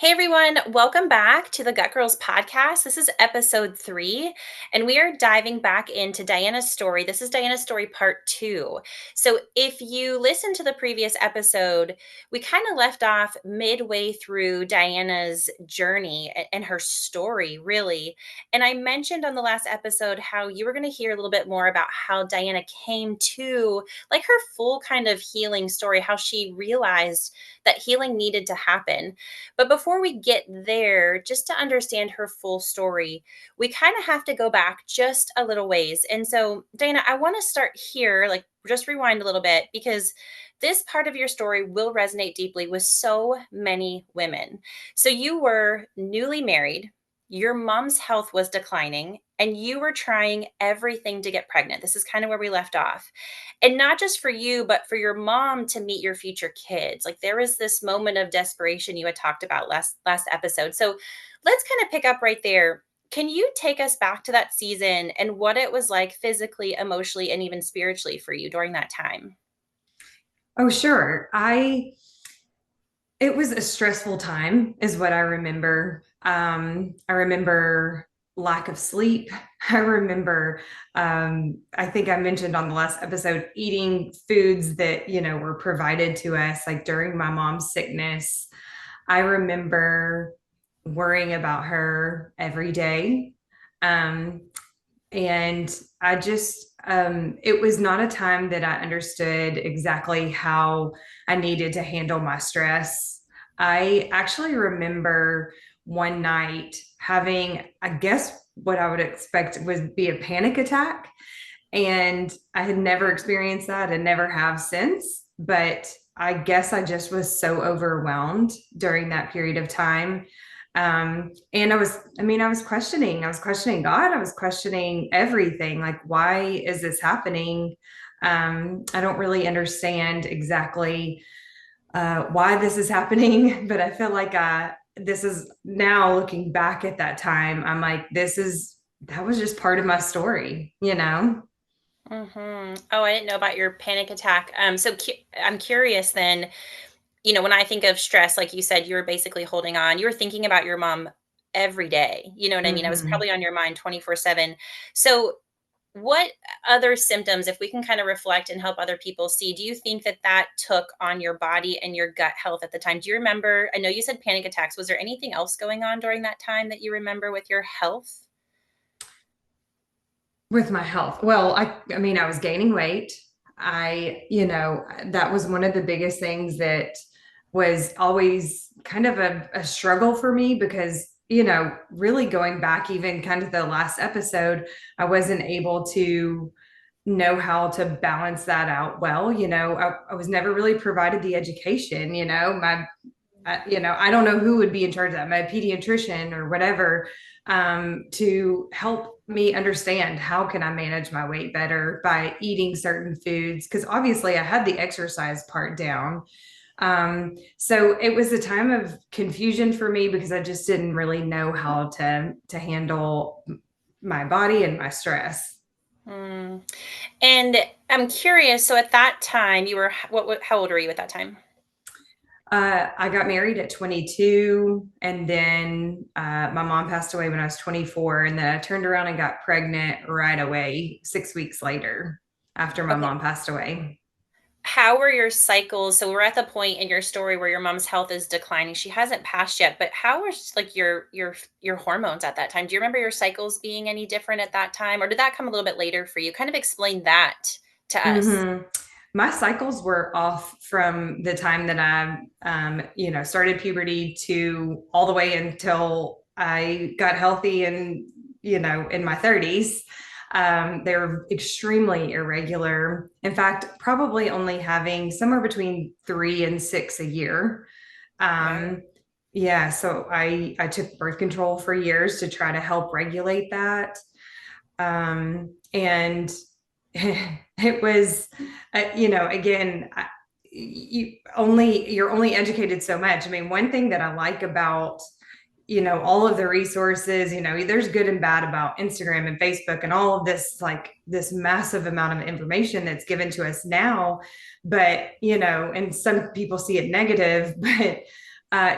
Hey everyone, welcome back to the Gut Girls podcast. This is episode 3, and we are diving back into Diana's story. This is Diana's story part 2. So, if you listened to the previous episode, we kind of left off midway through Diana's journey and her story, really. And I mentioned on the last episode how you were going to hear a little bit more about how Diana came to like her full kind of healing story, how she realized that healing needed to happen. But before we get there, just to understand her full story, we kind of have to go back just a little ways. And so, Dana, I want to start here, like just rewind a little bit, because this part of your story will resonate deeply with so many women. So, you were newly married, your mom's health was declining, and you were trying everything to get pregnant. This is kind of where we left off. And not just for you, but for your mom to meet your future kids. Like there was this moment of desperation you had talked about last episode. So let's kind of pick up right there. Can you take us back to that season and what it was like physically, emotionally, and even spiritually for you during that time? Oh, sure. It was a stressful time, is what I remember. I remember lack of sleep. I remember, I think I mentioned on the last episode, eating foods that, were provided to us, like during my mom's sickness. I remember worrying about her every day. Um, and it was not a time that I understood exactly how I needed to handle my stress. I actually remember one night having, I guess, what I would expect would be a panic attack. And I had never experienced that and never have since. But I guess I just was so overwhelmed during that period of time. And I was questioning God, I was questioning everything. Like, why is this happening? I don't really understand exactly why this is happening, but I feel like this is now looking back at that time. I'm like, that was just part of my story, you know? Oh, I didn't know about your panic attack. I'm curious then, when I think of stress, like you said, you were basically holding on. You were thinking about your mom every day. You know what I mean? I was hmm probably on your mind 24/7. So, what other symptoms, if we can kind of reflect and help other people see, do you think that that took on your body and your gut health at the time? Do you remember? I know you said panic attacks. Was there anything else going on during that time that you remember with your health? With my health. Well, I was gaining weight. That was one of the biggest things that was always kind of a struggle for me because, really going back even kind of the last episode, I wasn't able to know how to balance that out well. I was never really provided the education, I don't know who would be in charge of that, my pediatrician or whatever, to help me understand how can I manage my weight better by eating certain foods. Because obviously I had the exercise part down. So it was a time of confusion for me because I just didn't really know how to handle my body and my stress. Mm. And I'm curious. So at that time, you were how old were you at that time? I got married at 22, and then my mom passed away when I was 24, and then I turned around and got pregnant right away, 6 weeks later, after my Okay. mom passed away. How were your cycles? So we're at the point in your story where your mom's health is declining. She hasn't passed yet, but how was like your hormones at that time? Do you remember your cycles being any different at that time, or did that come a little bit later for you? Kind of explain that to us. hmm My cycles were off from the time that started puberty to all the way until I got healthy and, in my 30s. They were extremely irregular. In fact, probably only having somewhere between 3 and 6 a year. Wow. Um, yeah, so I took birth control for years to try to help regulate that. And it was, again, you're only educated so much. I mean, one thing that I like about, all of the resources, there's good and bad about Instagram and Facebook and all of this, like this massive amount of information that's given to us now. But, and some people see it negative, but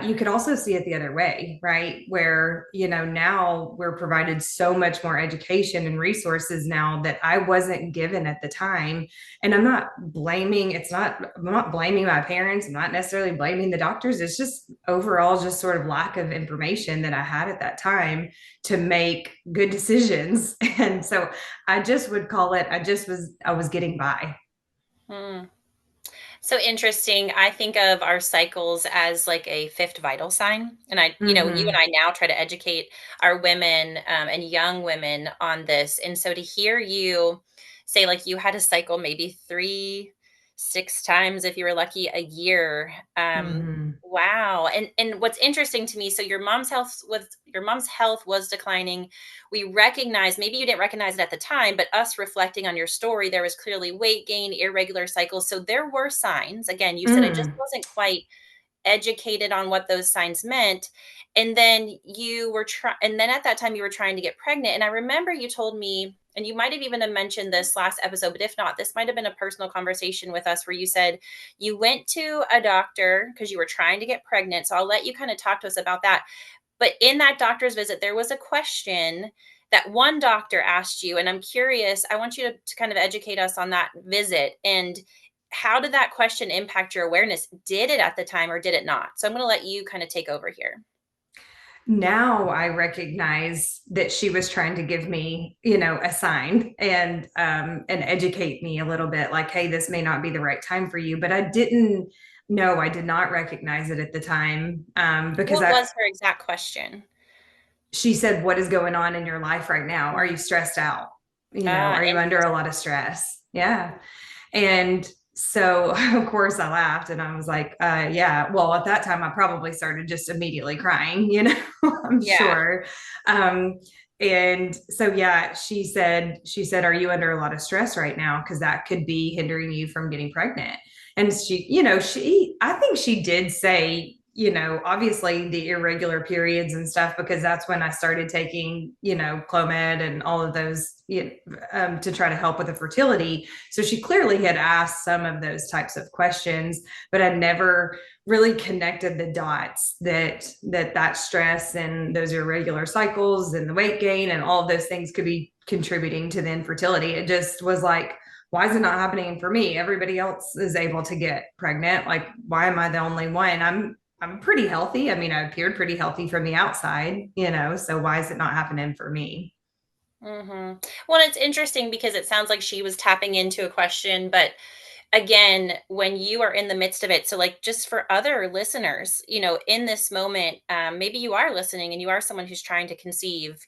You could also see it the other way, right? Where, now we're provided so much more education and resources now that I wasn't given at the time. And I'm not blaming my parents. I'm not necessarily blaming the doctors. It's just overall just sort of lack of information that I had at that time to make good decisions. And so I just would call it, I was getting by. Hmm. So interesting. I think of our cycles as like a fifth vital sign. And you and Mm-hmm. I now try to educate our women and young women on this. And so to hear you say, like, you had a cycle maybe three, six times if you were lucky a year. Mm-hmm. Wow. And what's interesting to me, so your mom's health was declining. We recognize, maybe you didn't recognize it at the time, but us reflecting on your story, there was clearly weight gain, irregular cycles. So there were signs. Again, you said it just Mm. wasn't quite educated on what those signs meant. And then and then at that time you were trying to get pregnant. And I remember you told me, and you might have even mentioned this last episode, but if not, this might have been a personal conversation with us where you said you went to a doctor because you were trying to get pregnant. So I'll let you kind of talk to us about that. But in that doctor's visit, there was a question that one doctor asked you, and I'm curious, I want you to kind of educate us on that visit. And how did that question impact your awareness? Did it at the time or did it not? So I'm going to let you kind of take over here. Now I recognize that she was trying to give me, a sign and educate me a little bit, like, hey, this may not be the right time for you. But I didn't know, I did not recognize it at the time, because What I was her exact question? she said, what is going on in your life right now? Are you stressed out? Ah, Are you under a interesting. lot of stress? Yeah. And so, of course, I laughed and I was like, yeah, well, at that time, I probably started just immediately crying, I'm Yeah. sure. Um, and so, yeah, she said, are you under a lot of stress right now? Because that could be hindering you from getting pregnant. And I think she did say, obviously the irregular periods and stuff, because that's when I started taking, Clomid and all of those, to try to help with the fertility. So she clearly had asked some of those types of questions, but I never really connected the dots that stress and those irregular cycles and the weight gain and all of those things could be contributing to the infertility. It just was like, why is it not happening for me? Everybody else is able to get pregnant. Like, why am I the only one? I'm pretty healthy. I mean, I appeared pretty healthy from the outside, so why is it not happening for me? Well, it's interesting because it sounds like she was tapping into a question, but again, when you are in the midst of it, so like just for other listeners, in this moment, maybe you are listening and you are someone who's trying to conceive,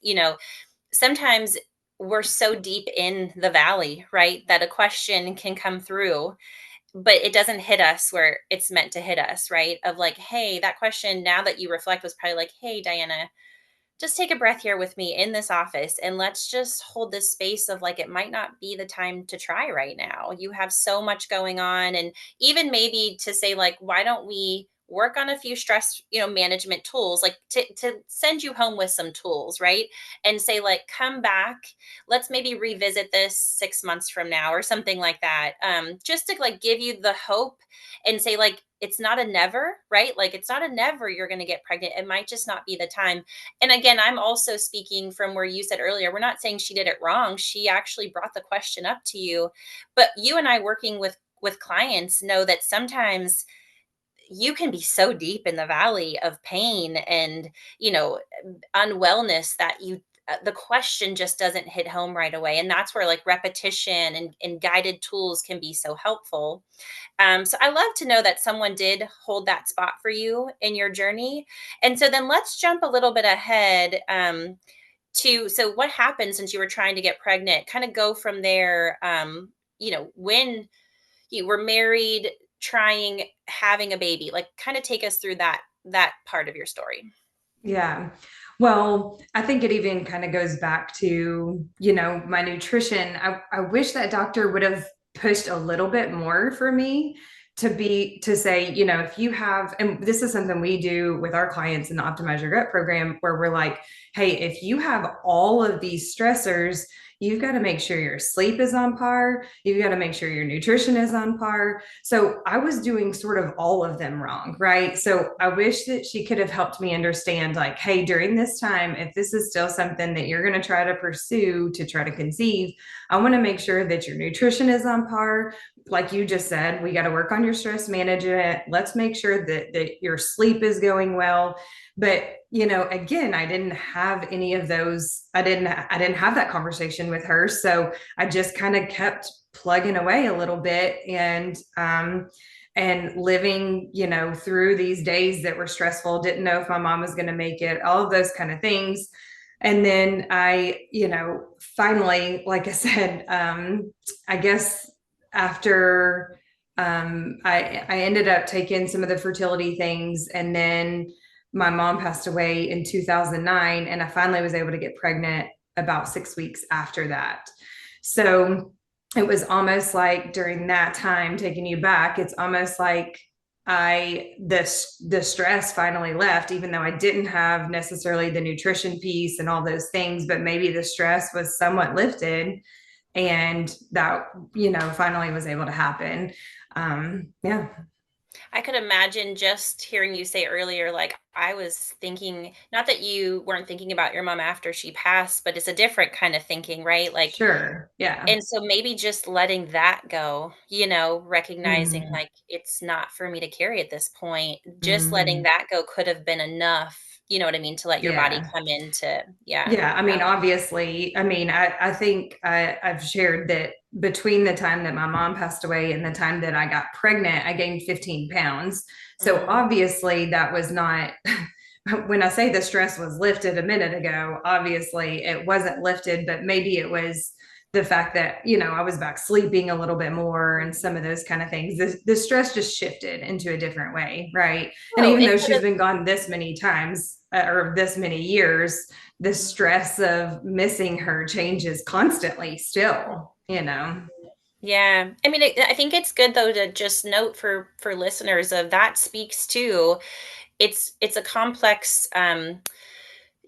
sometimes we're so deep in the valley, right? That a question can come through, but it doesn't hit us where it's meant to hit us, right? Of like, hey, that question, now that you reflect, was probably like, hey, Diana, just take a breath here with me in this office and let's just hold this space of like it might not be the time to try right now. You have so much going on, and even maybe to say like why don't we work on a few stress, management tools, like to send you home with some tools, right? And say like come back, let's maybe revisit this 6 months from now or something like that. Just to like give you the hope and say like it's not a never, right? Like it's not a never you're going to get pregnant. It might just not be the time. And again, I'm also speaking from where you said earlier, we're not saying she did it wrong. She actually brought the question up to you. But you and I working with clients know that sometimes you can be so deep in the valley of pain and, you know, unwellness that the question just doesn't hit home right away. And that's where like repetition and guided tools can be so helpful. So I love to know that someone did hold that spot for you in your journey. And so then let's jump a little bit ahead to so what happened since you were trying to get pregnant? Kind of go from there. When you were married, trying having a baby, like kind of take us through that part of your story. Yeah. Well, I think it even kind of goes back to, my nutrition. I wish that doctor would have pushed a little bit more for me to say, if you have, and this is something we do with our clients in the Optimize Your Gut program, where we're like, hey, if you have all of these stressors, you've got to make sure your sleep is on par. You've got to make sure your nutrition is on par. So I was doing sort of all of them wrong, right? So I wish that she could have helped me understand, like, hey, during this time, if this is still something that you're going to try to pursue to try to conceive, I want to make sure that your nutrition is on par. Like you just said, we got to work on your stress management. Let's make sure that your sleep is going well. But again, I didn't have any of those. I didn't have that conversation with her. So I just kind of kept plugging away a little bit, and living, through these days that were stressful, didn't know if my mom was going to make it, all of those kind of things. And then I, finally, like I said, I guess after I ended up taking some of the fertility things, and then my mom passed away in 2009, and I finally was able to get pregnant about 6 weeks after that. So it was almost like during that time, taking you back, it's almost like the stress finally left, even though I didn't have necessarily the nutrition piece and all those things, but maybe the stress was somewhat lifted, and that finally was able to happen. Yeah. I could imagine just hearing you say earlier, like, I was thinking, not that you weren't thinking about your mom after she passed, but it's a different kind of thinking, right? Like, Sure. Yeah. and so maybe just letting that go, recognizing Mm-hmm. like it's not for me to carry at this point, just letting Mm-hmm. that go could have been enough, you know what I mean, to let your body Yeah. come into, yeah, Yeah, I mean, balance. obviously, I mean, I think I've shared that between the time that my mom passed away and the time that I got pregnant, I gained 15 pounds. So Mhm. obviously, that was not, when I say the stress was lifted a minute ago, obviously it wasn't lifted, but maybe it was the fact that, I was back sleeping a little bit more and some of those kind of things. The stress just shifted into a different way, right? And Oh, even it though could she's have. been gone this many times, or this many years, the stress of missing her changes constantly still. Yeah. I mean, I think it's good though to just note for listeners of that speaks to it's a complex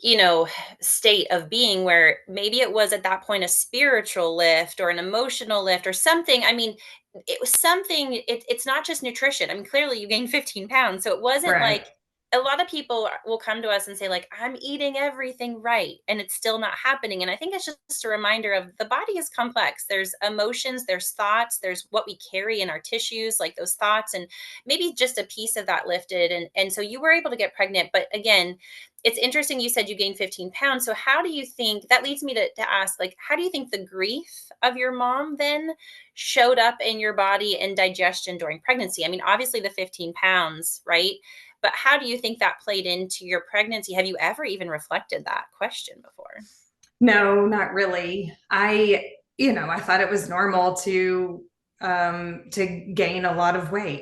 you know, state of being where maybe it was at that point a spiritual lift or an emotional lift or something. I mean, it was something, it's not just nutrition. I mean, clearly you gained 15 pounds. So it wasn't Right. like a lot of people will come to us and say, like, I'm eating everything right, and it's still not happening. And I think it's just a reminder of the body is complex. There's emotions, there's thoughts, there's what we carry in our tissues, like those thoughts, and maybe just a piece of that lifted. And so you were able to get pregnant. But again, it's interesting you said you gained 15 pounds. So how do you think that leads me to ask, like, how do you think the grief of your mom then showed up in your body and digestion during pregnancy? I mean, obviously the 15 pounds, right? But how do you think that played into your pregnancy? Have you ever even reflected that question before? No, not really. I thought it was normal to gain a lot of weight.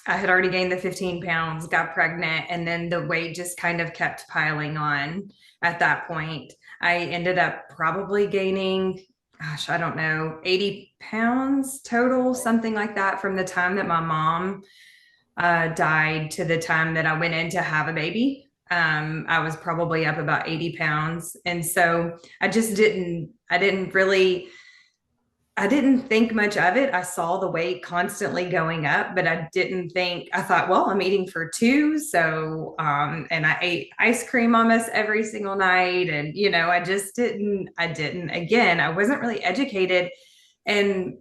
I had already gained the 15 pounds, got pregnant, and then the weight just kind of kept piling on at that point. I ended up probably gaining, gosh, I don't know, 80 pounds total, something like that, from the time that my mom died to the time that I went in to have a baby. I was probably up about 80 pounds. And so I didn't think much of it. I saw the weight constantly going up, but I thought, well, I'm eating for two. So, and I ate ice cream almost every single night. And, again, I wasn't really educated. And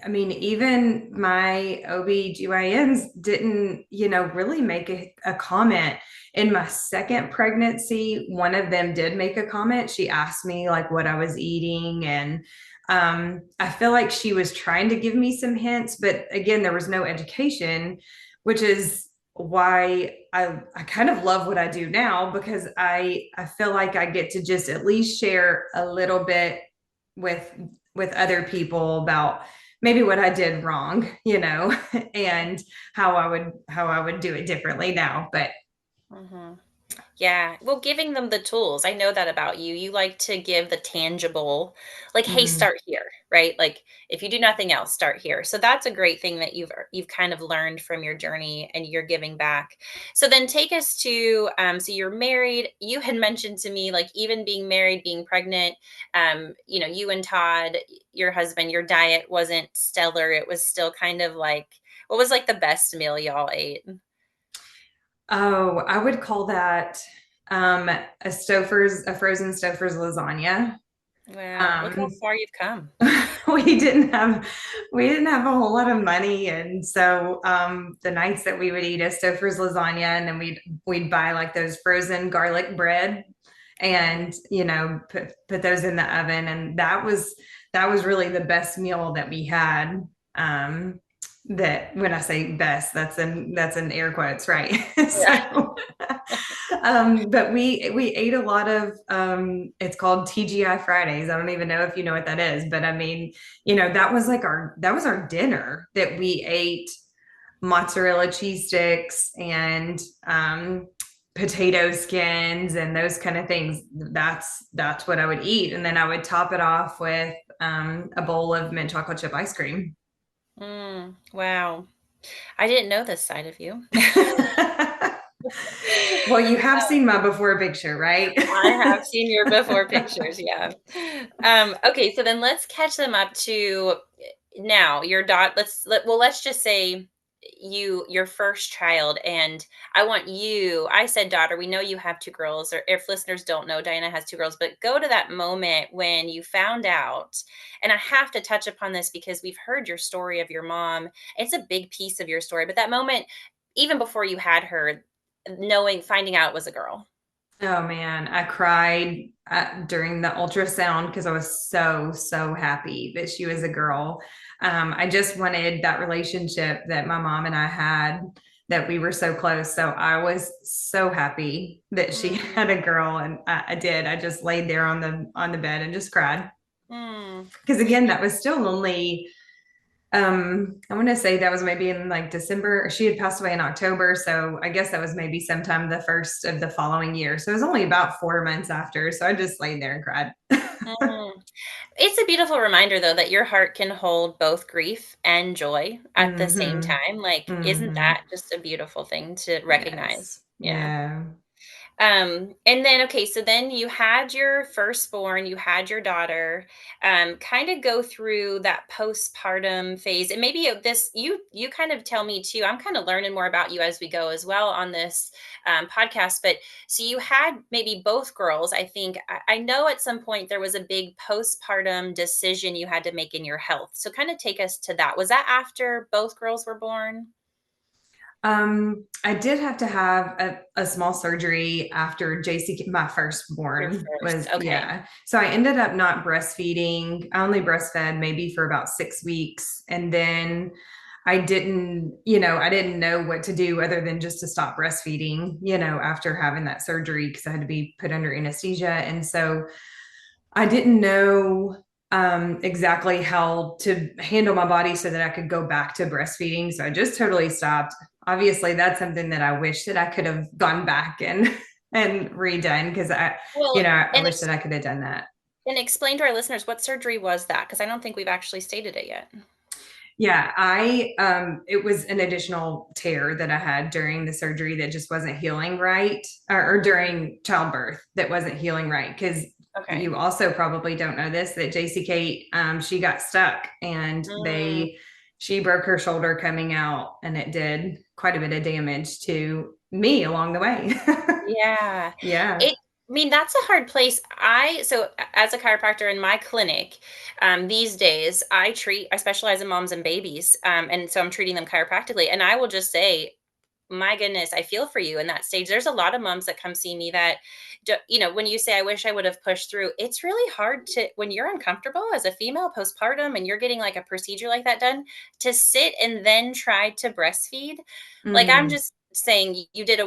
I mean, even my OBGYNs didn't, really make a comment. In my second pregnancy, one of them did make a comment. She asked me like what I was eating. And I feel like she was trying to give me some hints, but again, there was no education, which is why I kind of love what I do now, because I feel like I get to just at least share a little bit with other people about maybe what I did wrong, and how I would do it differently now. But Mhm. Yeah. Well, giving them the tools. I know that about you. You like to give the tangible, like, hey, Mm. start here, right? Like if you do nothing else, start here. So that's a great thing that you've kind of learned from your journey and you're giving back. So then take us to so you're married. You had mentioned to me like even being married, being pregnant, you and Todd, your husband, your diet wasn't stellar. It was still kind of like what was like the best meal y'all ate? Oh, I would call that a frozen Stouffer's lasagna. Wow, look how Um, far you've come. we didn't have a whole lot of money, and so the nights that we would eat a Stouffer's lasagna, and then we'd buy like those frozen garlic bread, Mhm. and put those in the oven, and that was really the best meal that we had. Um, that when I say best, that's in air quotes, right? Yeah. So but we ate a lot of it's called TGI Fridays. I don't even know if you know what that is, but I mean, that was our dinner that we ate mozzarella cheese sticks and potato skins and those kind of things. That's what I would eat. And then I would top it off with a bowl of mint chocolate chip ice cream. Wow. I didn't know this side of you. Well, you have seen my before picture, right? I have seen your before pictures, yeah. Okay, so then let's catch them up to now, your dot let's just say your first child, and I said daughter, we know you have 2 girls, or if listeners don't know, Diana has 2 girls, but go to that moment when you found out, and I have to touch upon this because we've heard your story of your mom. It's a big piece of your story, but that moment, even before you had her, finding out it was a girl. Oh man, I cried during the ultrasound because I was so, so happy that she was a girl. I just wanted that relationship that my mom and I had, that we were so close. So I was so happy that she Mm, had a girl, and I did. I just laid there on the bed and just cried mm. because again, that was still only I want to say that was maybe in like December. She had passed away in October, so I guess that was maybe sometime the first of the following year. So it was only about 4 months after. So I just laid there and cried. Mhm. It's a beautiful reminder, though, that your heart can hold both grief and joy at the same Mm-hmm. time. Like, isn't Mm-hmm. that just a beautiful thing to Yes. recognize? Yeah. Yeah. And then okay, so then you had your firstborn, you had your daughter, kind of go through that postpartum phase. And maybe this you kind of tell me too. I'm kind of learning more about you as we go as well on this podcast. But so you had maybe both girls. I think I know at some point there was a big postpartum decision you had to make in your health. So kind of take us to that. Was that after both girls were born? I did have to have a small surgery after JC, my Your firstborn first. was, Okay. yeah. So I ended up not breastfeeding. I only breastfed maybe for about 6 weeks. And then I didn't know what to do other than just to stop breastfeeding, after having that surgery because I had to be put under anesthesia. And so I didn't know exactly how to handle my body so that I could go back to breastfeeding. So I just totally stopped. Obviously, that's something that I wish that I could have gone back and and redone because Well, I and wish that I could have done that. explain to our listeners what surgery was that? Because I don't think we've actually stated it yet. Yeah, it was an additional tear that I had during the surgery that just wasn't healing right, or during childbirth that wasn't healing right. Because Okay. you also probably don't know this, that JC Kate, she got stuck, and Mm, she broke her shoulder coming out, and it did quite a bit of damage to me along the way. yeah. Yeah. I mean, that's a hard place. As a chiropractor in my clinic, these days, I specialize in moms and babies. And so I'm treating them chiropractically. And I will just say, my goodness, I feel for you in that stage. There's a lot of moms that come see me that, when you say, I wish I would have pushed through, it's really hard when you're uncomfortable as a female postpartum and you're getting like a procedure like that done, to sit and then try to breastfeed. Like, Mm. saying you did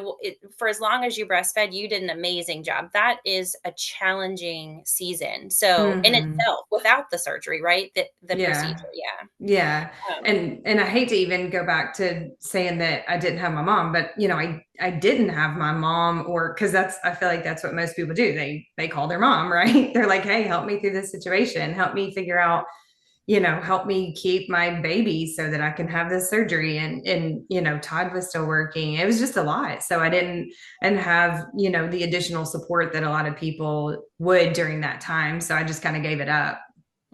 for as long as you breastfed, you did an amazing job. That is a challenging season. So in Hmm. itself, without the surgery, right? The Yeah. procedure, yeah. Yeah. Um, And I hate to even go back to saying that I didn't have my mom, but I didn't have my mom, or because I feel like that's what most people do. They call their mom, right? They're like, "Hey, help me through this situation. Help me figure out, help me keep my baby so that I can have this surgery." And Todd was still working. It was just a lot. So I didn't and have, the additional support that a lot of people would during that time. So I just kind of gave it up.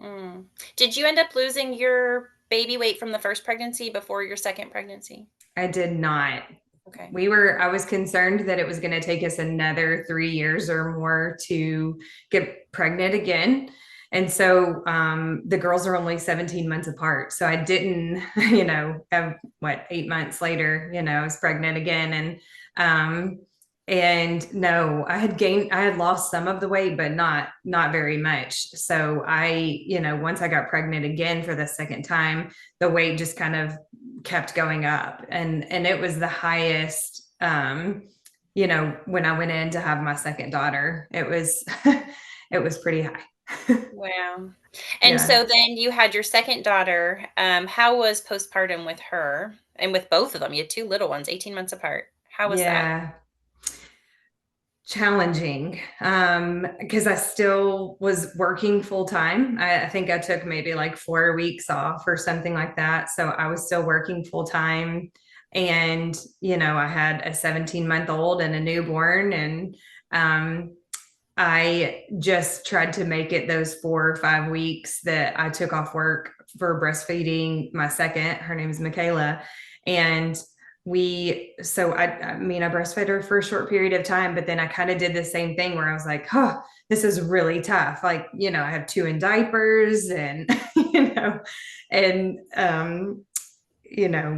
mm. Did you end up losing your baby weight from the first pregnancy before your second pregnancy? I did not. Okay. I was concerned that it was going to take us another 3 years or more to get pregnant again. And so the girls are only 17 months apart. So I didn't, 8 months later, I was pregnant again. And no, I had lost some of the weight, but not very much. So once I got pregnant again for the second time, the weight just kind of kept going up, and it was the highest, when I went in to have my second daughter. It was it was pretty high. Wow. And Yeah. so then you had your second daughter. How was postpartum with her and with both of them? You had two little ones, 18 months apart. How was that? Yeah, challenging, because I still was working full time. I think I took maybe like 4 weeks off or something like that, so I was still working full time. And I had a 17-month old and a newborn. And I just tried to make it those 4 or 5 weeks that I took off work for breastfeeding my second. Her name is Michaela. And I breastfed her for a short period of time, but then I kind of did the same thing where I was like, oh, this is really tough. Like, I have two in diapers, and, and,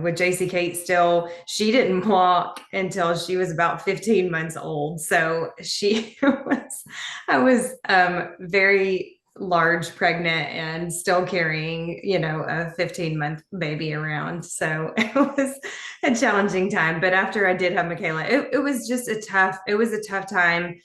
with JC Kate still, she didn't walk until she was about 15 months old. So I was very large pregnant and still carrying, a 15-month baby around. So it was a challenging time. But after I did have Michaela, it was just it was a tough time.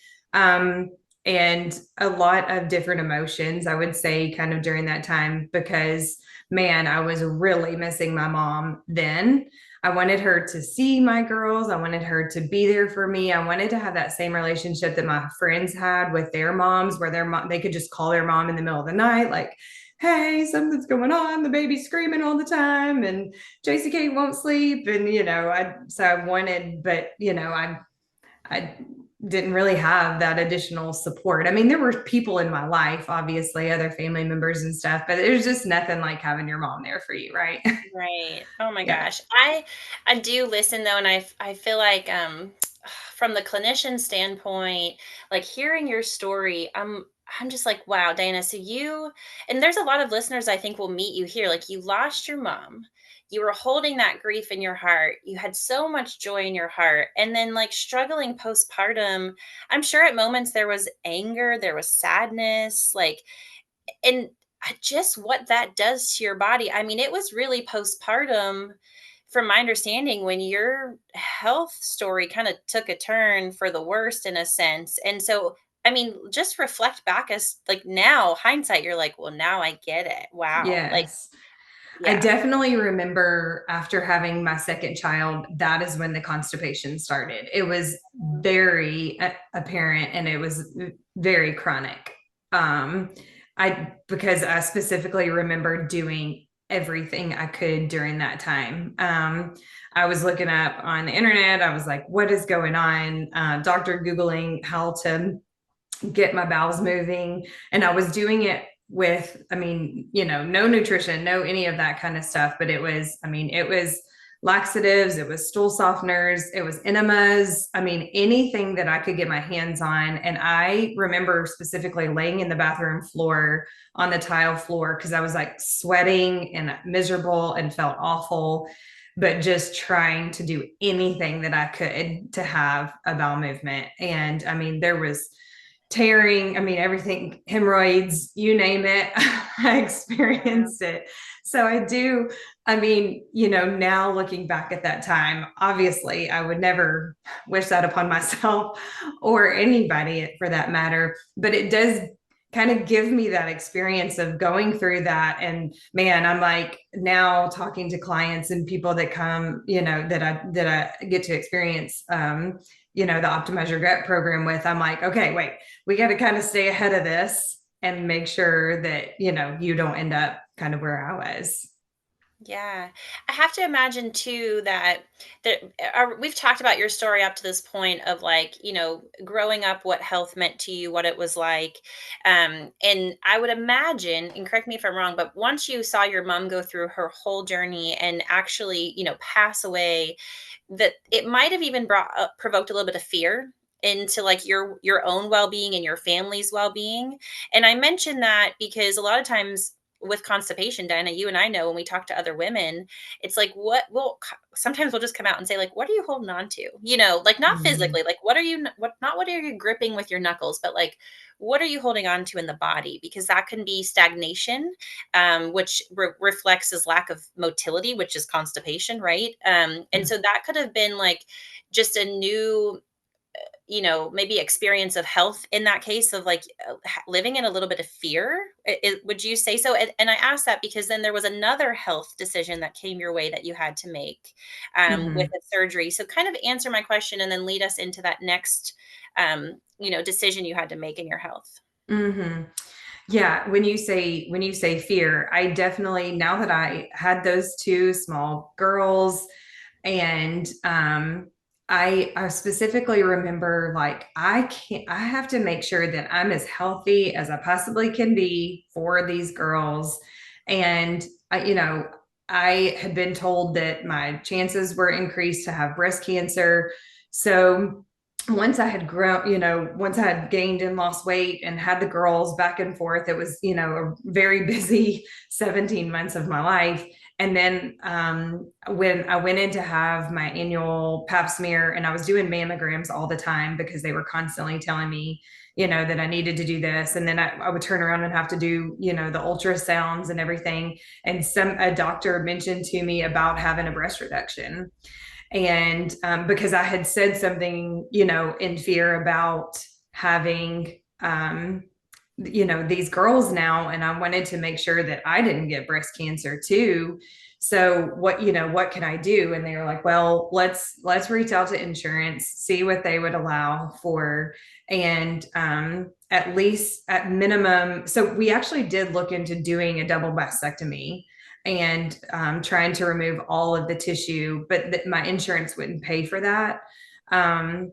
And a lot of different emotions, I would say, kind of during that time, because man, I was really missing my mom then. I wanted her to see my girls. I wanted her to be there for me. I wanted to have that same relationship that my friends had with their moms, where they could just call their mom in the middle of the night, like, "Hey, something's going on. The baby's screaming all the time, and JCK won't sleep." And I wanted, but I didn't really have that additional support. I mean, there were people in my life, obviously, other family members and stuff, but there's just nothing like having your mom there for you, right? Right. Oh my Yeah. gosh. I do listen though, and I feel like from the clinician standpoint, like hearing your story, I'm just like, wow, Dana. So and there's a lot of listeners I think will meet you here. Like you lost your mom. You were holding that grief in your heart. You had so much joy in your heart. And then like struggling postpartum, I'm sure at moments there was anger, there was sadness, like and just what that does to your body. I mean, it was really postpartum, from my understanding, when your health story kind of took a turn for the worst in a sense. And so, I mean, just reflect back as like now, hindsight, you're like, well, now I get it. Wow. Like, Yes. I yeah. definitely remember after having my second child, that is when the constipation started. It was very apparent, and it was very chronic. Because I specifically remember doing everything I could during that time. I was looking up on the internet. I was like, what is going on? Doctor Googling how to get my bowels moving. And I was doing it with, I mean, no nutrition, no any of that kind of stuff. But it was laxatives, it was stool softeners, it was enemas. I mean, anything that I could get my hands on. And I remember specifically laying in the bathroom floor on the tile floor because I was like sweating and miserable and felt awful, but just trying to do anything that I could to have a bowel movement. And I mean, there was tearing, I mean, everything, hemorrhoids, you name it, I Wow. experienced it. So I do, I mean, now looking back at that time, obviously I would never wish that upon myself or anybody for that matter, but it does kind of give me that experience of going through that. And man, I'm like now talking to clients and people that come, that I get to experience the Optimize Your Gut program with. I'm like, okay, wait, we got to kind of stay ahead of this and make sure that, you don't end up kind of where I was. Yeah. I have to imagine too that we've talked about your story up to this point of like, growing up, what health meant to you, what it was like. And I would imagine, and correct me if I'm wrong, but once you saw your mom go through her whole journey and actually, pass away, that it might have even provoked a little bit of fear into like your own well-being and your family's well-being. And I mention that because a lot of times with constipation, Dinah, you and I know when we talk to other women, it's like sometimes we'll just come out and say like, what are you holding on to? Like not Mm-hmm. physically, like what are you gripping with your knuckles, but like what are you holding on to in the body? Because that can be stagnation, which reflects as lack of motility, which is constipation, right? And so that could have been like just a new, maybe experience of health in that case of like living in a little bit of fear. Would you say so? And I ask that because then there was another health decision that came your way that you had to make with Mm-hmm. a surgery. So kind of answer my question and then lead us into that next, decision you had to make in your health. Mm-hmm. Yeah, when you say fear, I definitely, now that I had those two small girls, and I specifically remember like I have to make sure that I'm as healthy as I possibly can be for these girls. And I had been told that my chances were increased to have breast cancer. So once I had grown, once I had gained and lost weight and had the girls back and forth, it was, a very busy 17 months of my life. And then when I went in to have my annual pap smear, and I was doing mammograms all the time because they were constantly telling me, that I needed to do this. And then I would turn around and have to do, the ultrasounds and everything. And a doctor mentioned to me about having a breast reduction. And because I had said something, in fear about having, these girls now, and I wanted to make sure that I didn't get breast cancer too. So what can I do? And they were like, well, let's reach out to insurance, see what they would allow for. And at least at minimum, so we actually did look into doing a double mastectomy and trying to remove all of the tissue, but my insurance wouldn't pay for that. Um,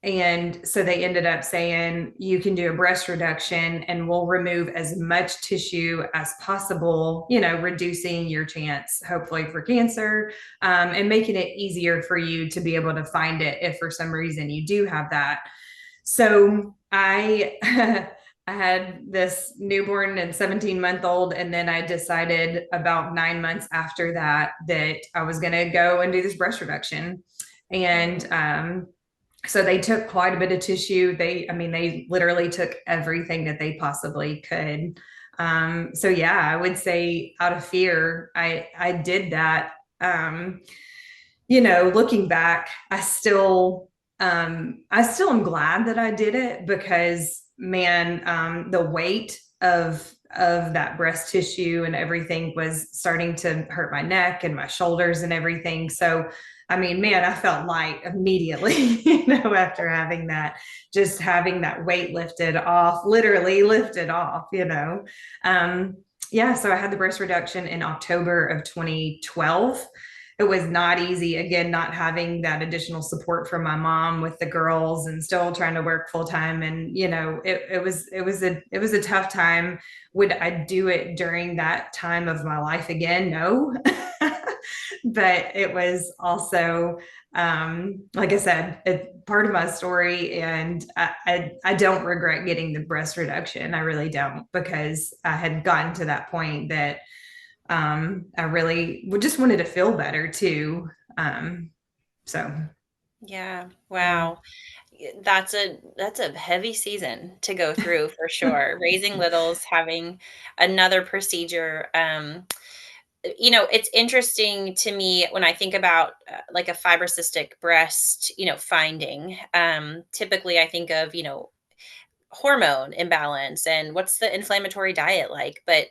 and so they ended up saying, you can do a breast reduction and we'll remove as much tissue as possible, reducing your chance, hopefully, for cancer, and making it easier for you to be able to find it if for some reason you do have that. So I I had this newborn and 17-month-old, and then I decided about 9 months after that that I was going to go and do this breast reduction. And so they took quite a bit of tissue. They literally took everything that they possibly could. So yeah, I would say out of fear, I did that. Looking back, I still am glad that I did it because man, the weight of that breast tissue and everything was starting to hurt my neck and my shoulders and everything. So I mean, man, I felt light immediately, after having that, just having that weight lifted off, literally lifted off, Yeah, so I had the breast reduction in October of 2012. It was not easy, again, not having that additional support from my mom with the girls and still trying to work full time. And it was a tough time. Would I do it during that time of my life again? No. But it was also, like I said, part of my story, and I don't regret getting the breast reduction. I really don't, because I had gotten to that point that I really just wanted to feel better too. So Yeah. yeah. Wow. That's a heavy season to go through for sure. Raising littles, having another procedure. It's interesting to me when I think about like a fibrocystic breast, finding. Typically, I think of, hormone imbalance and what's the inflammatory diet like. But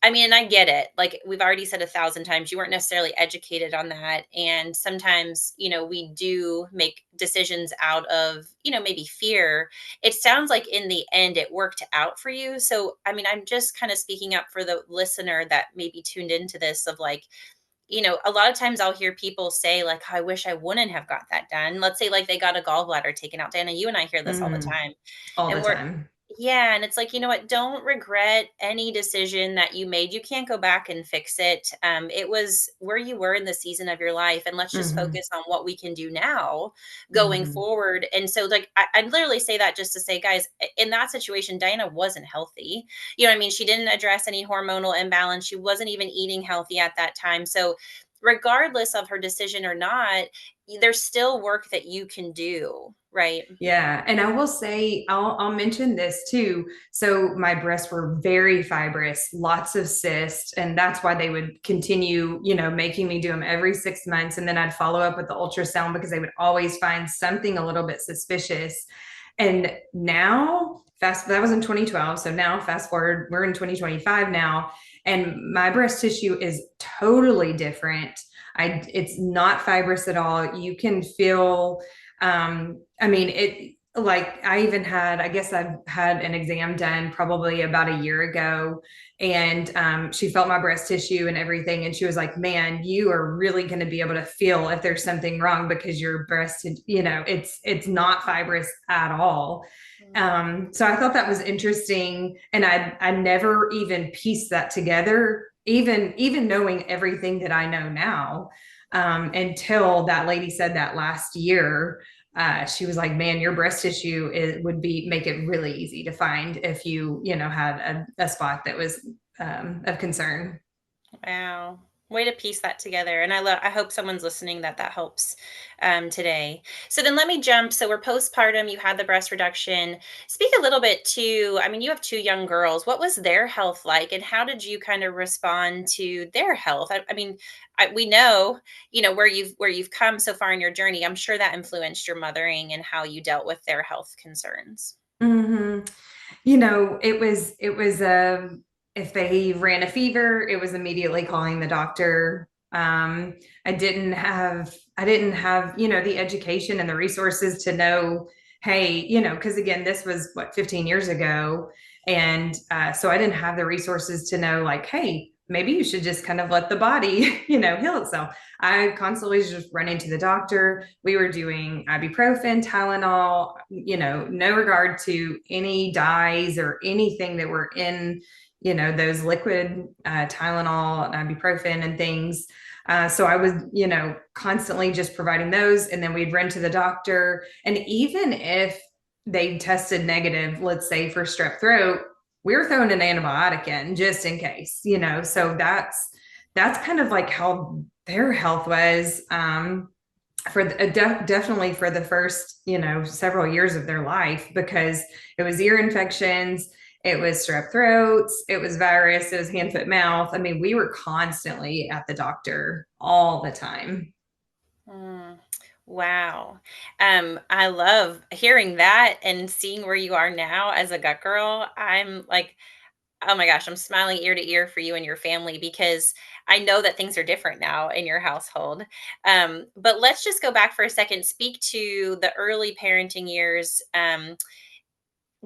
I mean, I get it. Like we've already said 1,000 times, you weren't necessarily educated on that. And sometimes, we do make decisions out of, maybe fear. It sounds like in the end it worked out for you. So, I mean, I'm just kind of speaking up for the listener that maybe tuned into this of like, a lot of times I'll hear people say, like, I wish I wouldn't have got that done. Let's say, like, they got a gallbladder taken out. Dana, you and I hear this all the Mhm. time. All the And we're, time. yeah, and it's like, you know what? Don't regret any decision that you made. You can't go back and fix it. It was where you were in the season of your life, and let's just Mhm. focus on what we can do now going Mhm. forward. And so, like, I'd literally say that just to say, guys, in that situation, Diana wasn't healthy. You know what I mean? She didn't address any hormonal imbalance. She wasn't even eating healthy at that time. So, regardless of her decision or not, there's still work that you can do, right? Yeah, and I will say I'll mention this too. So my breasts were very fibrous, lots of cysts, and that's why they would continue, making me do them every 6 months, and then I'd follow up with the ultrasound because they would always find something a little bit suspicious. And now, that was in 2012. So now, fast forward, we're in 2025 now, and my breast tissue is totally different. It's not fibrous at all. You can feel, I mean, like I even had, I guess I've had an exam done probably about a year ago, and she felt my breast tissue and everything, and she was like, "Man, you are really going to be able to feel if there's something wrong because your breast, it's not fibrous at all." So I thought that was interesting, and I never even pieced that together, even knowing everything that I know now, until that lady said that last year. She was like, "Man, your breast tissue would be make it really easy to find if you had a spot that was of concern." Wow. Way to piece that together. And I hope someone's listening that helps today. So then let me jump. So we're postpartum, you had the breast reduction. Speak a little bit to, I mean, you have two young girls. What was their health like and how did you kind of respond to their health? I mean, we know, where you've come so far in your journey. I'm sure that influenced your mothering and how you dealt with their health concerns. Hmm. It was if they ran a fever, it was immediately calling the doctor. I didn't have the education and the resources to know, hey, because again, this was what, 15 years ago, and so I didn't have the resources to know, like, hey, maybe you should just kind of let the body heal itself. I constantly was just running to the doctor. We were doing ibuprofen, Tylenol, no regard to any dyes or anything that were in, those liquid Tylenol and ibuprofen and things. So I was, constantly just providing those. And then we'd run to the doctor. And even if they tested negative, let's say for strep throat, we were throwing an antibiotic in just in case, so that's kind of like how their health was, definitely for the first several years of their life, because it was ear infections, it was strep throats, it was virus, it was hand foot mouth. I mean, we were constantly at the doctor all the time. Mm, wow. I love hearing that and seeing where you are now as a gut girl. I'm like, oh my gosh, I'm smiling ear to ear for you and your family because I know that things are different now in your household. But let's just go back for a second. Speak to the early parenting years.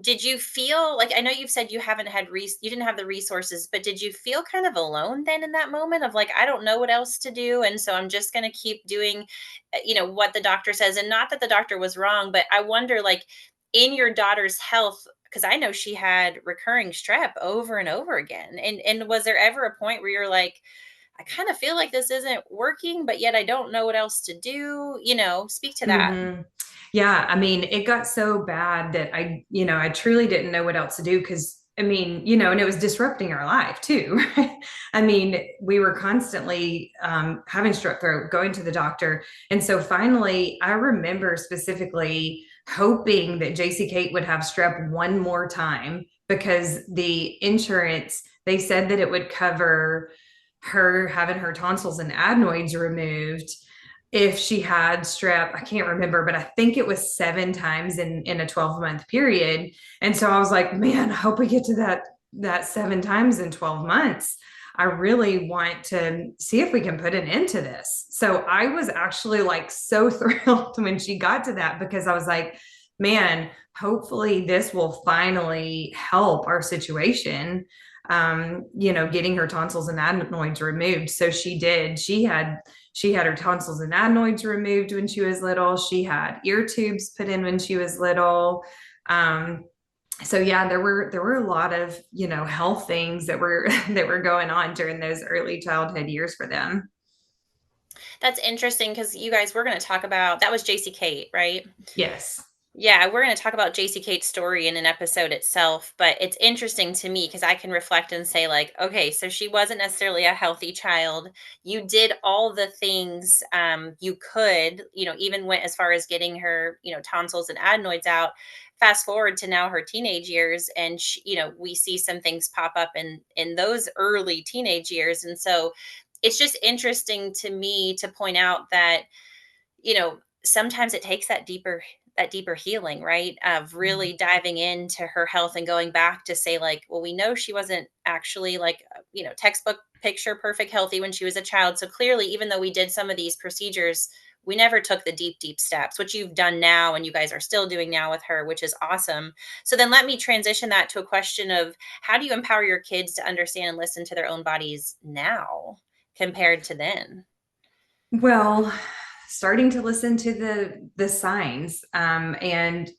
Did you feel like I know you've said you haven't had you didn't have the resources, but did you feel kind of alone then in that moment of like I don't know what else to do and so I'm just going to keep doing what the doctor says, and not that the doctor was wrong, but I wonder like in your daughter's health, because I know she had recurring strep over and over again. And was there ever a point where you're like I kind of feel like this isn't working, but yet I don't know what else to do, speak to that. Hmm. Yeah, I mean, it got so bad that I truly didn't know what else to do, because I mean, and it was disrupting our life too. I mean, we were constantly having strep throat, going to the doctor. And so finally, I remember specifically hoping that JC Kate would have strep one more time because the insurance, they said that it would cover her having her tonsils and adenoids removed if she had strep. I can't remember, but I think it was 7 times in a 12-month period. And so I was like, man, I hope we get to that 7 times in 12 months. I really want to see if we can put an end to this. So I was actually like so thrilled when she got to that, because I was like, man, hopefully this will finally help our situation. Getting her tonsils and adenoids removed. So she did. She had her tonsils and adenoids removed when she was little. She had ear tubes put in when she was little. So yeah, there were a lot of health things that were that were going on during those early childhood years for them. That's interesting because you guys were going to talk about that was JC Kate, right? Yes. Yeah, we're going to talk about JC Kate's story in an episode itself, but it's interesting to me because I can reflect and say, like, okay, so she wasn't necessarily a healthy child. You did all the things you could, even went as far as getting her, tonsils and adenoids out. Fast forward to now her teenage years, and we see some things pop up in those early teenage years, and so it's just interesting to me to point out that sometimes it takes that deeper healing, right? Of really diving into her health and going back to say, like, well, we know she wasn't actually like, textbook picture perfect healthy when she was a child. So clearly, even though we did some of these procedures, we never took the deep, deep steps, which you've done now and you guys are still doing now with her, which is awesome. So then let me transition that to a question of how do you empower your kids to understand and listen to their own bodies now compared to then? Well, starting to listen to the signs, and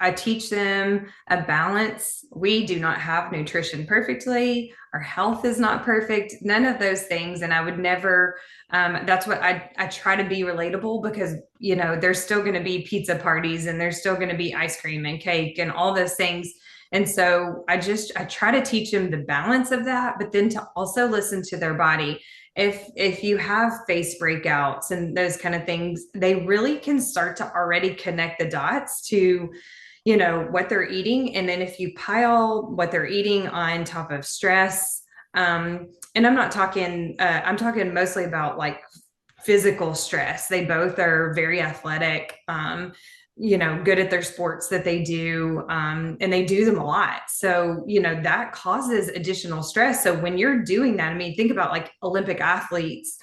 I teach them a balance. We do not have nutrition perfectly. Our health is not perfect. None of those things. And I would never. That's what I try to be relatable, because there's still going to be pizza parties, and there's still going to be ice cream and cake and all those things. And so I try to teach them the balance of that, but then to also listen to their body. If you have face breakouts and those kind of things, they really can start to already connect the dots to what they're eating. And then if you pile what they're eating on top of stress, and I'm talking mostly about like physical stress. They both are very athletic, good at their sports that they do, and they do them a lot. So, that causes additional stress. So when you're doing that, I mean, think about like Olympic athletes.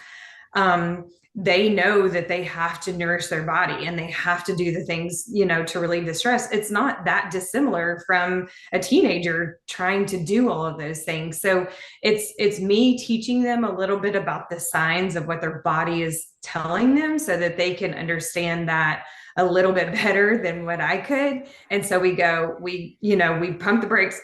They know that they have to nourish their body and they have to do the things, to relieve the stress. It's not that dissimilar from a teenager trying to do all of those things. So it's me teaching them a little bit about the signs of what their body is telling them so that they can understand that a little bit better than what I could. And so we pump the brakes.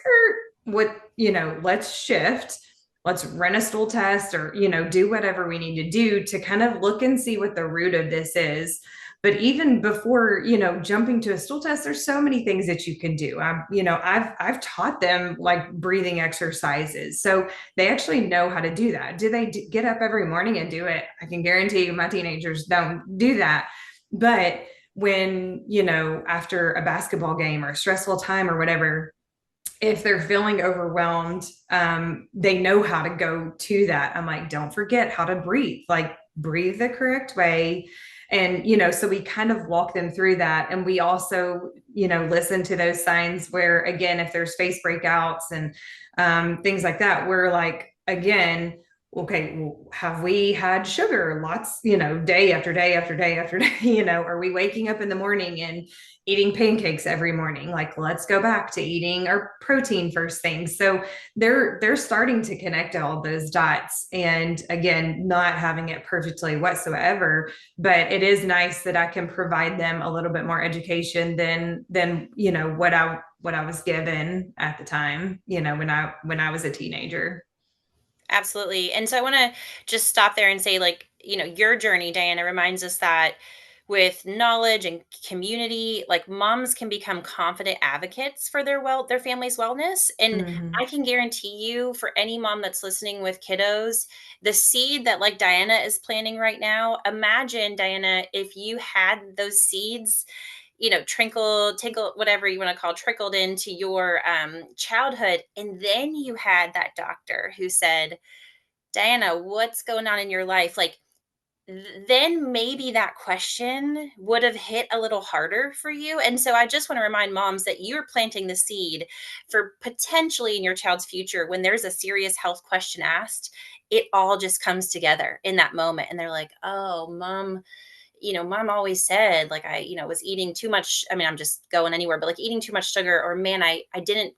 Let's shift. Let's run a stool test, or do whatever we need to do to kind of look and see what the root of this is. But even before jumping to a stool test, there's so many things that you can do. I've taught them like breathing exercises, so they actually know how to do that. Do they get up every morning and do it? I can guarantee you my teenagers don't do that. But when after a basketball game or a stressful time or whatever, if they're feeling overwhelmed, they know how to go to that. I'm like, don't forget how to breathe, like breathe the correct way. And, so we kind of walk them through that. And we also, listen to those signs where, again, if there's face breakouts and things like that, we're like, again, okay, well, have we had sugar lots, day after day after day after day? Are we waking up in the morning and eating pancakes every morning? Like, let's go back to eating our protein first thing. So they're starting to connect all those dots, and again, not having it perfectly whatsoever, but it is nice that I can provide them a little bit more education than what I was given at the time, when I was a teenager. Absolutely. And so I want to just stop there and say, like, your journey, Diana, reminds us that with knowledge and community, like moms can become confident advocates for their family's wellness. And Mhm. I can guarantee you, for any mom that's listening with kiddos, the seed that like Diana is planting right now, imagine, Diana, if you had those seeds trinkle, tinkle, whatever you want to call, trickled into your childhood. And then you had that doctor who said, Diana, what's going on in your life? Like, then maybe that question would have hit a little harder for you. And so I just want to remind moms that you're planting the seed for potentially in your child's future when there's a serious health question asked, it all just comes together in that moment. And they're like, oh, mom always said like I was eating too much. I mean, I'm just going anywhere, but like eating too much sugar, or man, I didn't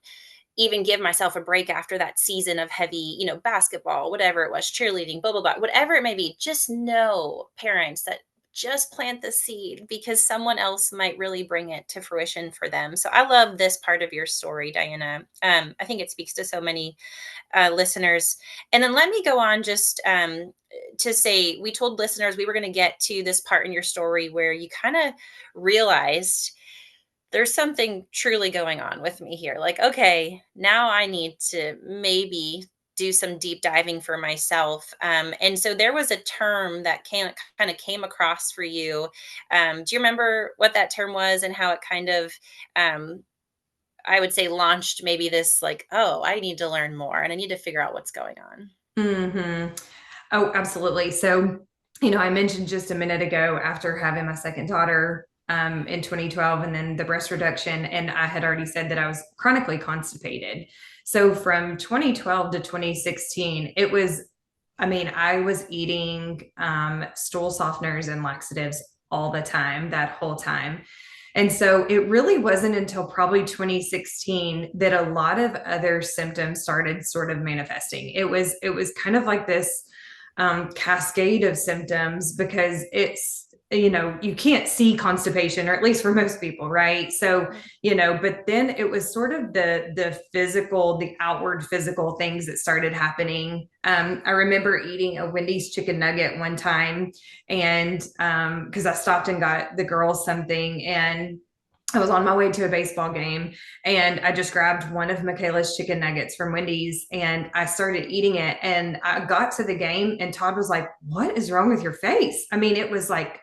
even give myself a break after that season of heavy, basketball, whatever it was, cheerleading, blah, blah, blah, whatever it may be. Just know, parents, that just plant the seed because someone else might really bring it to fruition for them. So I love this part of your story, Diana. I think it speaks to so many listeners. And then let me go on just to say we told listeners we were going to get to this part in your story where you kind of realized there's something truly going on with me here. Like, okay, now I need to maybe do some deep diving for myself. And so there was a term that kind of came across for you. Do you remember what that term was and how it kind of, um, I would say, launched maybe this like, oh, I need to learn more and I need to figure out what's going on. Mm-hmm. Oh, absolutely. So, I mentioned just a minute ago after having my second daughter in 2012 and then the breast reduction, and I had already said that I was chronically constipated. So from 2012 to 2016, I was eating stool softeners and laxatives all the time, that whole time. And so it really wasn't until probably 2016 that a lot of other symptoms started sort of manifesting. It was kind of like this cascade of symptoms because you can't see constipation, or at least for most people, right? So but then it was sort of the outward physical things that started happening. I remember eating a Wendy's chicken nugget one time, and because I stopped and got the girls something, and I was on my way to a baseball game, and I just grabbed one of Michaela's chicken nuggets from Wendy's and I started eating it. And I got to the game and Todd was like, "What is wrong with your face?" I mean, it was like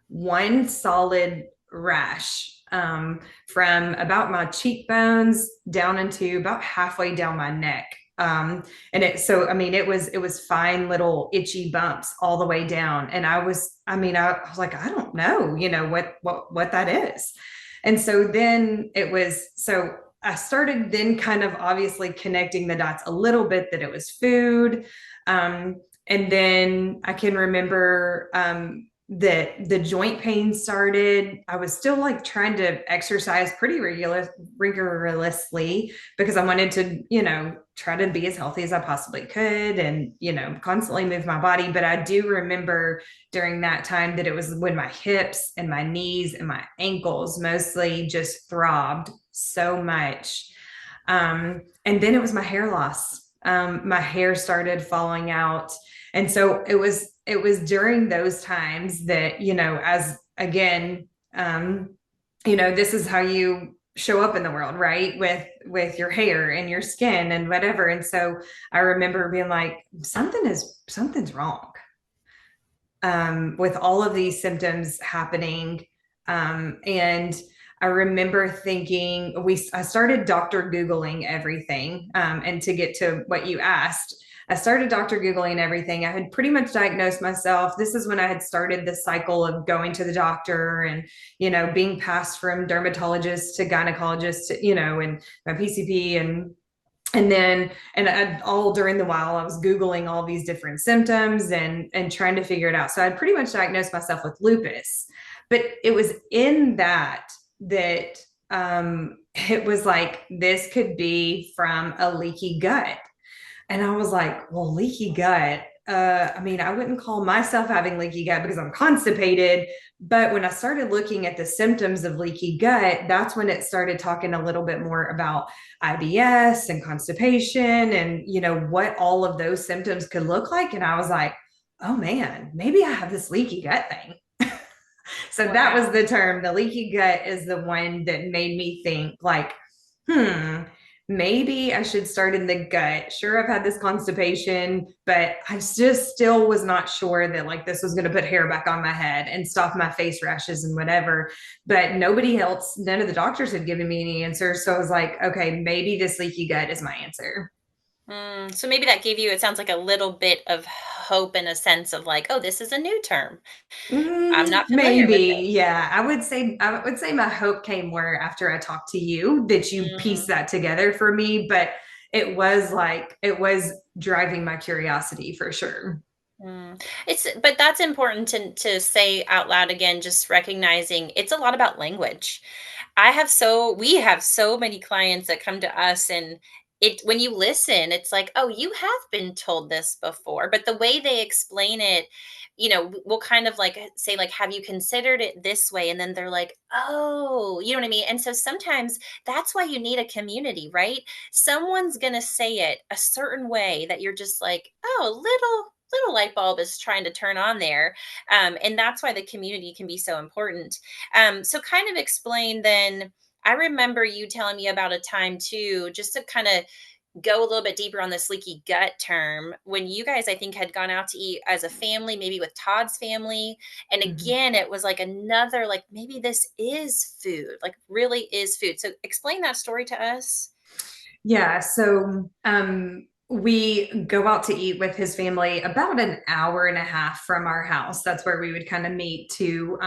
one solid rash, from about my cheekbones down into about halfway down my neck. It was fine little itchy bumps all the way down. And I was like, I don't know, what that is. And so then I started then kind of obviously connecting the dots a little bit that it was food. And then I can remember that the joint pain started. I was still like trying to exercise pretty rigorously because I wanted to, try to be as healthy as I possibly could and, constantly move my body. But I do remember during that time that it was when my hips and my knees and my ankles mostly just throbbed so much. And then it was my hair loss. My hair started falling out. And so it was during those times that, as again, this is how you show up in the world, right? With your hair and your skin and whatever. And so I remember being like, something's wrong. With all of these symptoms happening. And I remember thinking I started Dr. Googling everything. And to get to what you asked, I started Dr. Googling everything. I had pretty much diagnosed myself. This is when I had started the cycle of going to the doctor and, being passed from dermatologist to gynecologist, and my PCP and all during the while I was Googling all these different symptoms and trying to figure it out. So I pretty much diagnosed myself with lupus, but it was in that it was like, this could be from a leaky gut. And I was like, well, leaky gut. I wouldn't call myself having leaky gut because I'm constipated. But when I started looking at the symptoms of leaky gut, that's when it started talking a little bit more about IBS and constipation and, what all of those symptoms could look like. And I was like, oh man, maybe I have this leaky gut thing. So that was the term. The leaky gut is the one that made me think like, maybe I should start in the gut. Sure, I've had this constipation, but I just still was not sure that like this was going to put hair back on my head and stop my face rashes and whatever. But nobody else, none of the doctors had given me any answers. So I was like, okay, maybe this leaky gut is my answer. So maybe that gave you, it sounds like, a little bit of hope and a sense of like, oh, this is a new term. I'm not familiar with Maybe, yeah. I would say my hope came where after I talked to you that you pieced it. that together for me, but it was driving my curiosity for sure. It's but that's important to say out loud again, just recognizing it's a lot about language. We have so many clients that come to us, and it when you listen, it's like, "Oh, you have been told this before." But the way they explain it, we'll kind of like say like, "Have you considered it this way?" And then they're like, "Oh," you know what I mean? And so sometimes that's why you need a community, right? Someone's going to say it a certain way that you're just like, "Oh, little light bulb is trying to turn on there." And that's why the community can be so important. So kind of explain then. I remember you telling me about a time too, just to kind of go a little bit deeper on this leaky gut term, when you guys, I think, had gone out to eat as a family, maybe with Todd's family. And Mhm. again, it was like another, like, maybe this is food, like, really is food. So explain that story to us. Yeah, so we go out to eat with his family about an hour and a half from our house. That's where we would kind of meet to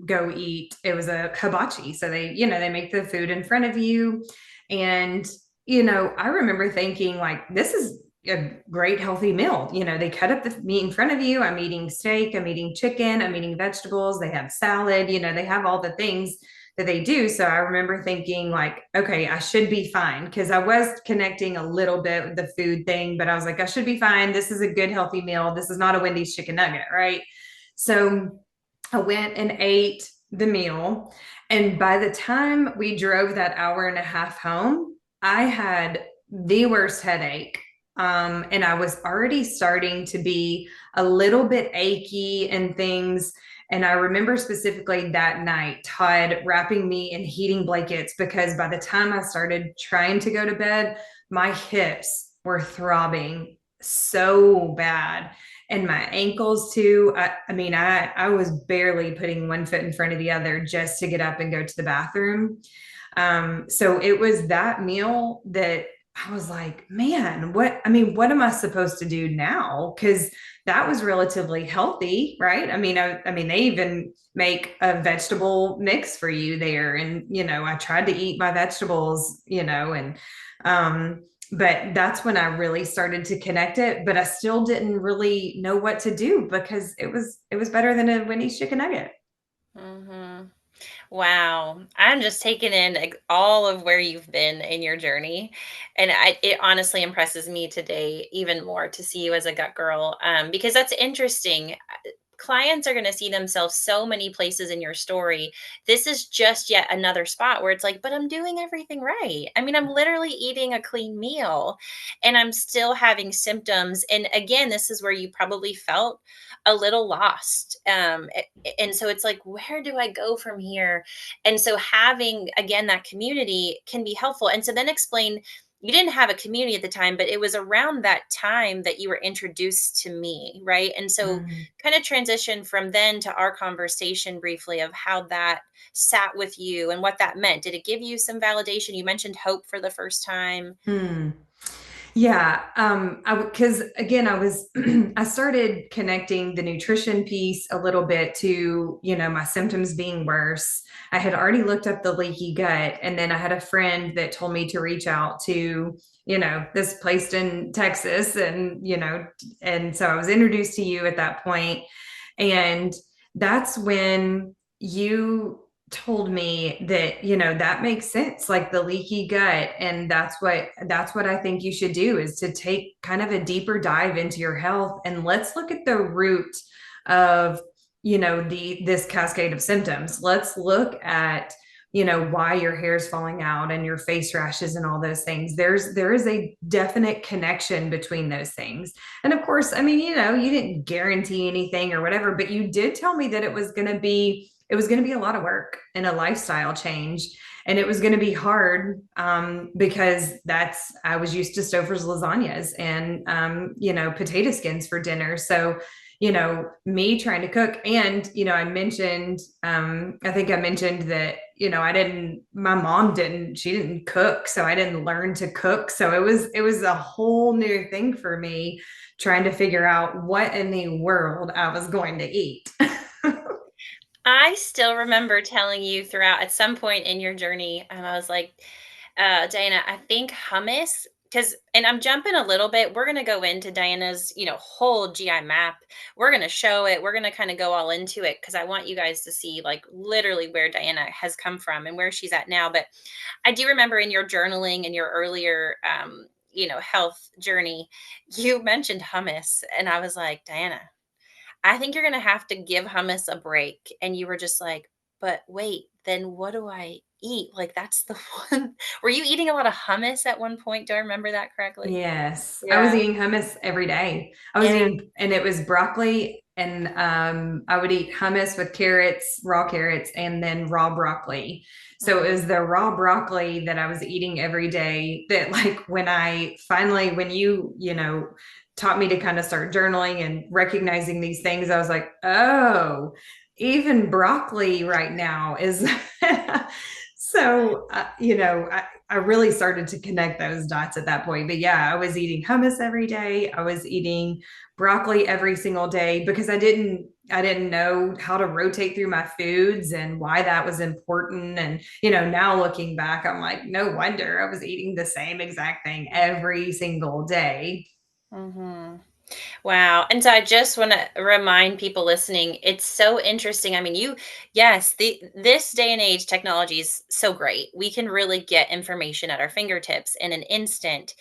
go eat. It was a hibachi. So they make the food in front of you. And, I remember thinking, like, this is a great healthy meal. They cut up the meat in front of you. I'm eating steak, I'm eating chicken, I'm eating vegetables. They have salad, they have all the things that they do. So I remember thinking like, okay, I should be fine because I was connecting a little bit with the food thing, but I was like, I should be fine. This is a good healthy meal. This is not a Wendy's chicken nugget, right? So I went and ate the meal. And by the time we drove that hour and a half home, I had the worst headache. And I was already starting to be a little bit achy and things. And I remember specifically that night, Todd wrapping me in heating blankets because by the time I started trying to go to bed, my hips were throbbing so bad. And my ankles too. I was barely putting one foot in front of the other just to get up and go to the bathroom. So it was that meal that I was like, man, what am I supposed to do now? Because that was relatively healthy, right? I mean, they even make a vegetable mix for you there. And, I tried to eat my vegetables, um, but that's when I really started to connect it. But I still didn't really know what to do because it was better than a Wendy's chicken nugget. Hmm. Wow. I'm just taking in like all of where you've been in your journey. And it honestly impresses me today even more to see you as a gut girl, because that's interesting. Clients are going to see themselves so many places in your story. This is just yet another spot where it's like, but I'm doing everything right. I mean, I'm literally eating a clean meal and I'm still having symptoms. And again, this is where you probably felt a little lost. And so it's like, where do I go from here? And so having, again, that community can be helpful. And so then explain, you didn't have a community at the time, but it was around that time that you were introduced to me, right? And so Mm. kind of transition from then to our conversation briefly of how that sat with you and what that meant. Did it give you some validation? You mentioned hope for the first time. Mm. Yeah, because again, I started connecting the nutrition piece a little bit to, my symptoms being worse. I had already looked up the leaky gut, and then I had a friend that told me to reach out to, this place in Texas, and so I was introduced to you at that point, and that's when you told me that that makes sense, like the leaky gut, and that's what I think you should do is to take kind of a deeper dive into your health, and let's look at the root of the this cascade of symptoms. Let's look at why your hair is falling out and your face rashes and all those things. There is a definite connection between those things. And of course, I mean, you didn't guarantee anything or whatever, but you did tell me that it was going to be it was going to be a lot of work and a lifestyle change. And it was going to be hard because I was used to Stouffer's lasagnas and, potato skins for dinner. So, me trying to cook. And, I think I mentioned that, my mom she didn't cook. So I didn't learn to cook. So it was a whole new thing for me trying to figure out what in the world I was going to eat. I still remember telling you throughout at some point in your journey, I was like, Diana, I think hummus, because, and I'm jumping a little bit. We're going to go into Diana's, whole GI map. We're going to show it. We're going to kind of go all into it because I want you guys to see, like, literally where Diana has come from and where she's at now. But I do remember in your journaling and your earlier, health journey, you mentioned hummus. And I was like, Diana, I think you're gonna have to give hummus a break. And you were just like, but wait, then what do I eat? Like, that's the one. Were you eating a lot of hummus at one point? Do I remember that correctly? Yes, I was Yeah. eating hummus every day. Yeah. And it was broccoli, and I would eat hummus with carrots, raw carrots, and then raw broccoli. So it Mhm. was the raw broccoli that I was eating every day that, like, when you taught me to kind of start journaling and recognizing these things, I was like, oh, even broccoli right now is. So, I really started to connect those dots at that point. But yeah, I was eating hummus every day. I was eating broccoli every single day because I didn't know how to rotate through my foods and why that was important. And now looking back, I'm like, no wonder I was eating the same exact thing every single day. Mhm. Wow. And so I just want to remind people listening, it's so interesting. I mean, yes, this day and age technology is so great. We can really get information at our fingertips in an instant,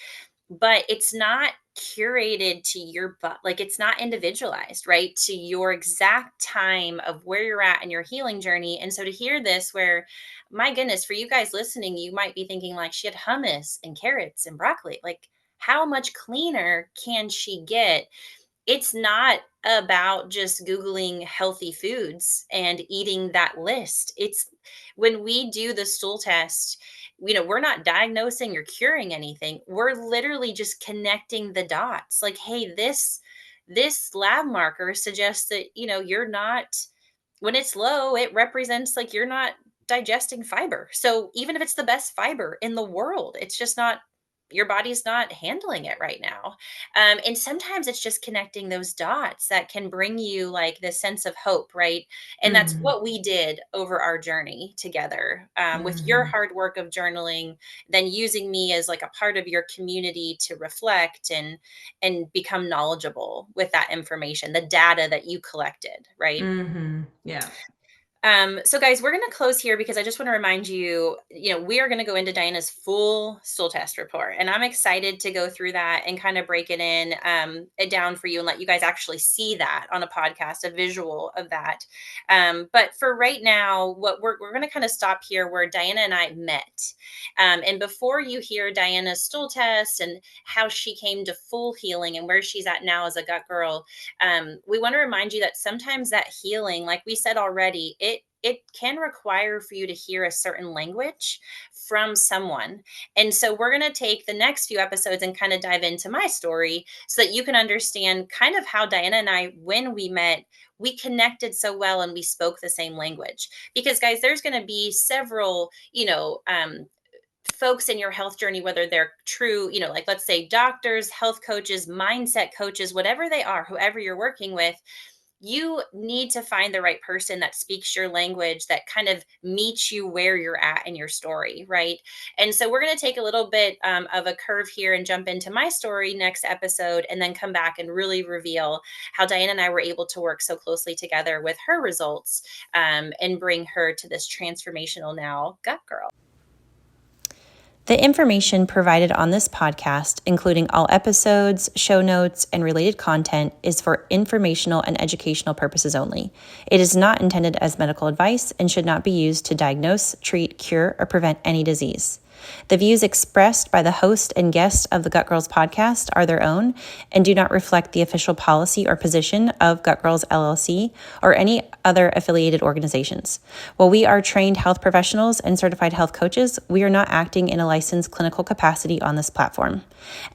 but it's not curated to your like it's not individualized, right? To your exact time of where you're at in your healing journey. And so to hear this, where my goodness, for you guys listening, you might be thinking like she had hummus and carrots and broccoli. Like, how much cleaner can she get? It's not about just Googling healthy foods and eating that list. It's when we do the stool test, we're not diagnosing or curing anything. We're literally just connecting the dots. Like, hey, this lab marker suggests that, you're not, when it's low, it represents like you're not digesting fiber. So even if it's the best fiber in the world, it's just not, your body's not handling it right now. And sometimes it's just connecting those dots that can bring you like this sense of hope, right? And that's Hmm. what we did over our journey together, with your Hmm. hard work of journaling, then using me as like a part of your community to reflect and become knowledgeable with that information, the data that you collected, right? Hmm. Yeah. So guys, we're going to close here because I just want to remind you, we are going to go into Diana's full stool test report, and I'm excited to go through that and kind of break it in, it down for you and let you guys actually see that on a podcast, a visual of that. But for right now, what we're going to kind of stop here where Diana and I met. And before you hear Diana's stool test and how she came to full healing and where she's at now as a gut girl, we want to remind you that sometimes that healing, like we said already, it can require for you to hear a certain language from someone. And so we're going to take the next few episodes and kind of dive into my story so that you can understand kind of how Diana and I, when we met, we connected so well and we spoke the same language. Because guys, there's going to be several, folks in your health journey, whether they're true, like let's say doctors, health coaches, mindset coaches, whatever they are, whoever you're working with, you need to find the right person that speaks your language, that kind of meets you where you're at in your story, right? And so we're going to take a little bit, of a curve here and jump into my story next episode, and then come back and really reveal how Diana and I were able to work so closely together with her results, and bring her to this transformational now gut girl. The information provided on this podcast, including all episodes, show notes, and related content, is for informational and educational purposes only. It is not intended as medical advice and should not be used to diagnose, treat, cure, or prevent any disease. The views expressed by the host and guest of the Gut Girls podcast are their own and do not reflect the official policy or position of Gut Girls LLC or any other affiliated organizations. While we are trained health professionals and certified health coaches, we are not acting in a licensed clinical capacity on this platform.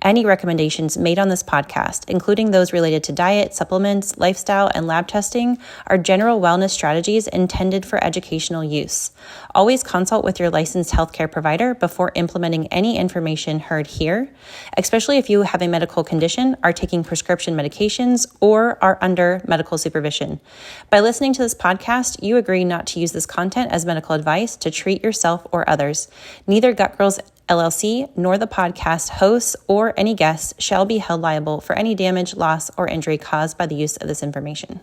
Any recommendations made on this podcast, including those related to diet, supplements, lifestyle, and lab testing, are general wellness strategies intended for educational use. Always consult with your licensed healthcare provider before implementing any information heard here, especially if you have a medical condition, are taking prescription medications, or are under medical supervision. By listening to this podcast, you agree not to use this content as medical advice to treat yourself or others. Neither Gut Girls LLC nor the podcast hosts or any guests shall be held liable for any damage, loss, or injury caused by the use of this information.